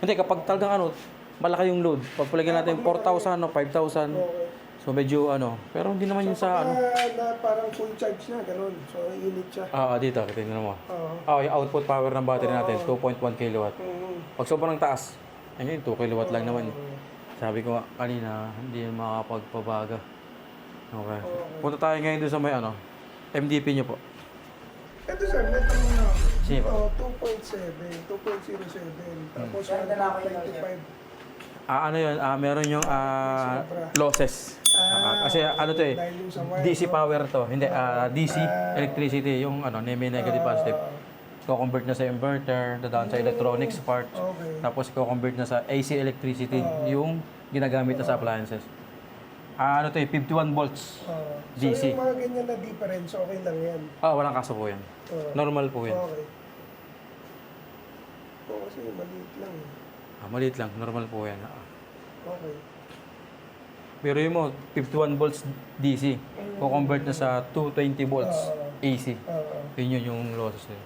[SPEAKER 1] Hindi, kapag talagang malaki yung load. Pag palagyan natin 4,000 o 5,000.
[SPEAKER 2] Okay.
[SPEAKER 1] So medyo pero hindi naman yung sa
[SPEAKER 2] na parang full charge na, ganun. So, init siya.
[SPEAKER 1] dito, tingnan mo.
[SPEAKER 2] Oo.
[SPEAKER 1] Yung output power ng battery natin, 2.1 kilowatt.
[SPEAKER 2] Mhm.
[SPEAKER 1] Pag sobrang taas, ayun, 2 kilowatt lang naman. Sabi ko nga kanina, hindi yung makakapagpabaga. Okay. Punta tayo ngayon doon sa may MDP nyo po.
[SPEAKER 2] Ito sir, may tanong na ako.
[SPEAKER 1] Sige po.
[SPEAKER 2] 2.7, 2.07, tapos
[SPEAKER 4] Meron na ako yun,
[SPEAKER 2] 1.25.
[SPEAKER 1] Ano yun, meron yung losses. Kasi
[SPEAKER 2] dahil yung sa wire,
[SPEAKER 1] DC power to. Hindi, DC electricity, yung may negative positive. Ko-convert na sa inverter, dadaan sa electronics parts.
[SPEAKER 2] Okay.
[SPEAKER 1] Tapos ko-convert na sa AC electricity, yung ginagamit na sa appliances. 51 volts. DC.
[SPEAKER 2] So yung mga ganyan na difference, okay lang yan.
[SPEAKER 1] Walang kaso po yan. Normal po yan.
[SPEAKER 2] Okay. Oo, kasi maliit lang eh.
[SPEAKER 1] Maliit lang, normal po yan.
[SPEAKER 2] Okay.
[SPEAKER 1] Pero yun mo, 51 volts DC. Ko-convert na sa 220 volts AC. Yun yung losses nila.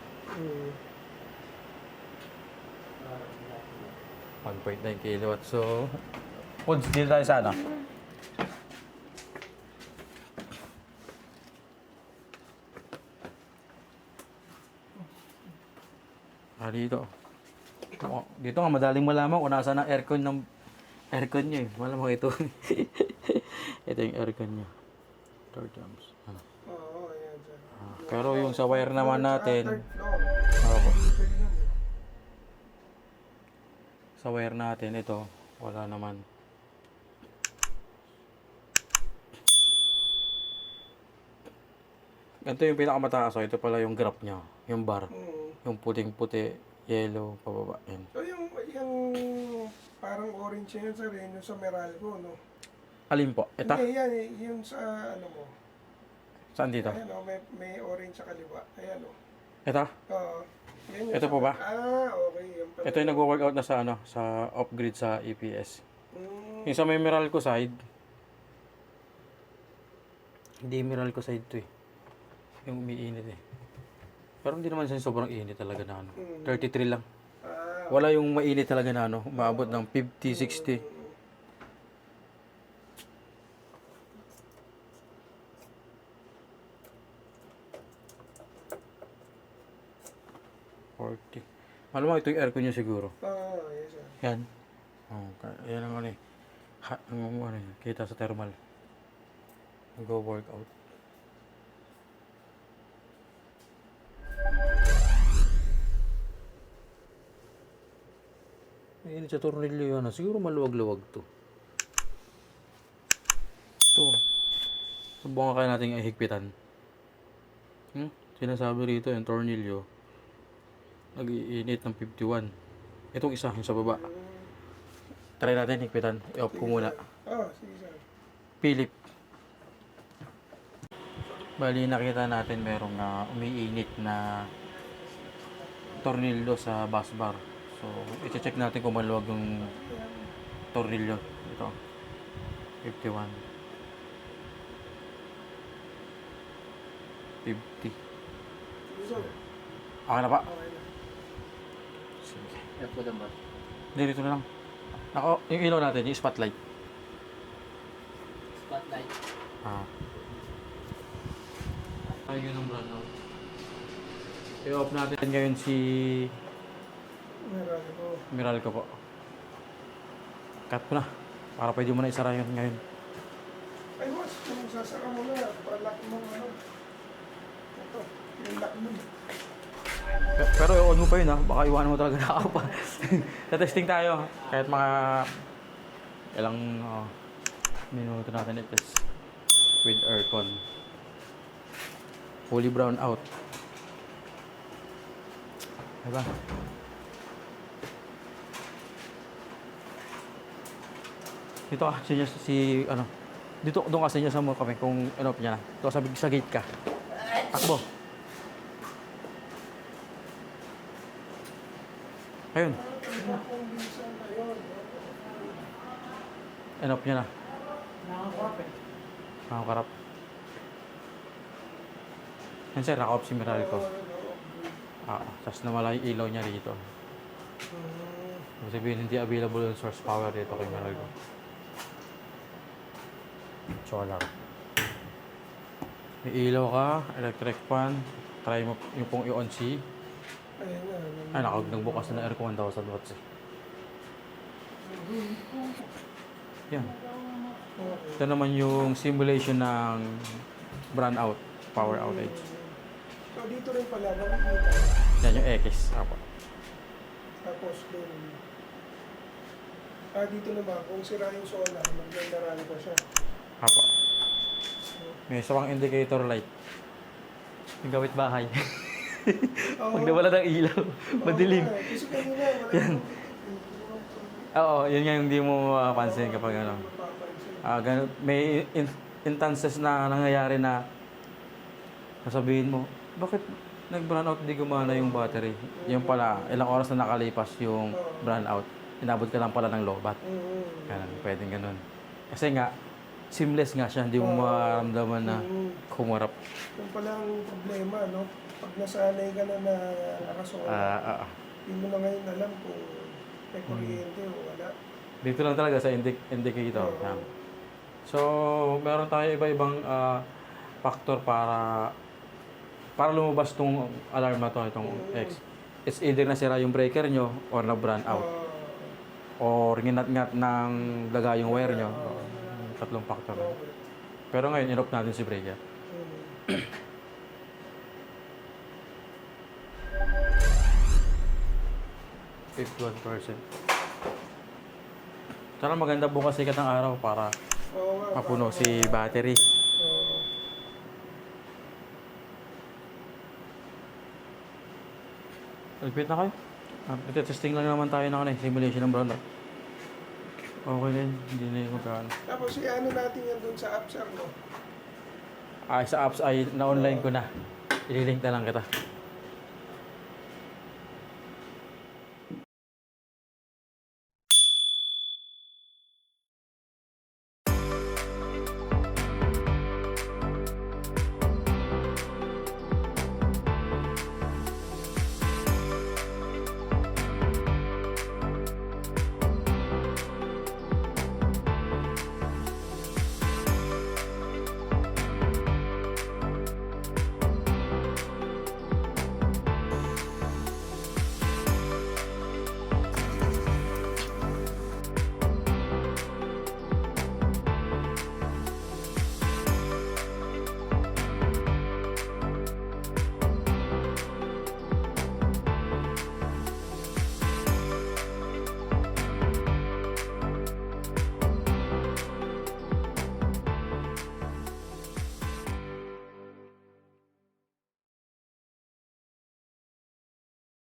[SPEAKER 1] 1.9 kilowatt. So, Pods, dito tayo sa dito. Dito nga, madaling malaman kung nasa ng aircon niya eh. Malamang ito. Ito yung aircon niya. Third jumps.
[SPEAKER 2] Oo, ayan sir.
[SPEAKER 1] Pero yung sa wire naman natin, sa wire natin, ito, wala naman. Ganito yung pinakamataas. Ito pala yung graph niya. Yung bar. Yung puting-puti, yellow, pababa. Yan.
[SPEAKER 2] So yung parang orange yan sir, yun yung sa Meralco, no?
[SPEAKER 1] Alin po? Ito?
[SPEAKER 2] Hindi, yan eh, yung sa ano mo.
[SPEAKER 1] Saan dito?
[SPEAKER 2] Ayan o, may orange sa kaliwa. Ayan o.
[SPEAKER 1] Ito?
[SPEAKER 2] Oo. Yan yung
[SPEAKER 1] Ito po ba?
[SPEAKER 2] Okay. Yan pala.
[SPEAKER 1] Ito yung nag-workout na sa sa off-grid sa EPS. Yung sa may Meralco side, hindi Meralco side to eh. Yung umiinit eh. Pero hindi naman siya sobrang init talaga na 33 lang. Wala yung mainit talaga na umaabot ng 50, 60. Malamang ito yung aircon niya siguro.
[SPEAKER 2] Yes sir.
[SPEAKER 1] Yan. Yan ang kita sa thermal. Go workout. Ayun sa tornilyo yan. Siguro maluwag-luwag to. Ito. Subukan kaya natin ihigpitan. Sinasabi rito yung tornilyo. Nag-iinit ng 51. Itong isa, yung sa baba. Try natin higpitan. I-off ko muna.
[SPEAKER 2] Sige sir.
[SPEAKER 1] Philip. Bali, nakita natin merong umiinit na tornilyo sa bus bar. So, i-check natin kung maluwag yung tornilyo. Ito. 51. 50.
[SPEAKER 2] Sir.
[SPEAKER 1] Okay na ba?
[SPEAKER 2] Okay na.
[SPEAKER 1] Sige.
[SPEAKER 4] Nagputan ba?
[SPEAKER 1] Dito na lang. Yung ilaw natin, yung spotlight.
[SPEAKER 4] Spotlight.
[SPEAKER 1] Ayun yung brownout. I-off natin ngayon si
[SPEAKER 2] Meralco.
[SPEAKER 1] Meralco po. Cut ko na. Para pwede mo na isara yun ngayon.
[SPEAKER 2] Ay, boss, kung sasara mo na, palak mo ano. Ito, yung lock mo.
[SPEAKER 1] Pero i-on mo pa yun ha. Baka iwanan mo talaga na ako pa. Testing tayo. Kahit mga ilang minuto natin i-test. With aircon. Fully brown out. Diba? Dito ka, si ano. Dito doon kasi niya sa mo kami kung ano niya na. Dito sa gate ka. Takbo. Ayun. Enop niya na.
[SPEAKER 3] Nakakurap eh.
[SPEAKER 1] Nakakarap. Yan sir, naka-off si Meralco. Tapos nawala yung ilaw niya dito. Ibig sabihin, hindi available yung source power dito kay Meralco. Solar. May ilaw ka, electric fan. Try mo yung pong i-on si.
[SPEAKER 2] Ayan na.
[SPEAKER 1] Ay, nagbukas na ng aircon 1,000 watts eh. Yan. Ito naman yung simulation ng brownout, power outage.
[SPEAKER 2] So, dito rin pala, nakikita.
[SPEAKER 1] Yan yung X. Apo.
[SPEAKER 2] Tapos dun. Dito naman, kung sira yung solar, magdandaran ko siya.
[SPEAKER 1] Apo. May isa pang indicator light. Yung gawit bahay. Pag nawala ng ilaw, madilim.
[SPEAKER 2] Kasi kanina,
[SPEAKER 1] Yan. Oo, yun nga yung hindi mo mapapansin kapag ano. May instances na nangyayari na sasabihin mo, bakit nag-brownout di gumana yung battery? Yung pala, ilang oras na nakalipas yung brownout, inabot ka lang pala ng lowbat. Ganun, pwedeng ganun. Kasi nga, seamless nga siya, hindi mo maramdaman na kumarap.
[SPEAKER 2] Yung pala ang problema, no? Pag nasanay ka na na nakasolar, hindi mo na ngayon alam kung may kuryente o wala.
[SPEAKER 1] Dito lang talaga sa indicator. Yan. So, meron tayo iba-ibang factor para lumabas tong alarm na to, itong X. It's either nasira yung breaker nyo or na-brand out. Or nginat-ngat ng daga yung wire nyo. Tatlong factor na. Pero ngayon, in-off natin si breaker. 51%. Sana maganda bukas sikat ng araw para mapuno si battery. Repeat na kayo. Ito-testing lang naman tayo ng simulation ng brownout. Okay din, hindi na yung magkano.
[SPEAKER 2] Tapos ano natin yan dun sa apps, no?
[SPEAKER 1] Sa apps ay na-online ko na. Ililink na lang kita.